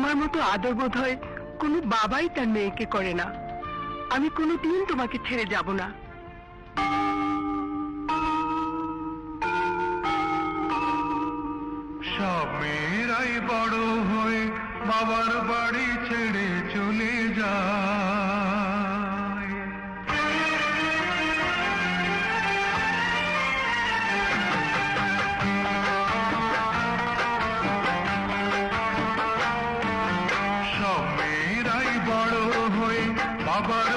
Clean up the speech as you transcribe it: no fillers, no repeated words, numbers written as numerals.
তোমার মতো আদর বোধ হয় কোনো বাবাই তার মেয়েকে করে না। আমি কোনোদিন তোমাকে ছেড়ে যাব না। সব মেয়েরাই বড় হয়ে বাবার বাড়ি ছেড়ে চলে যায়। সব মেয়েরাই বড় হয়ে বাবার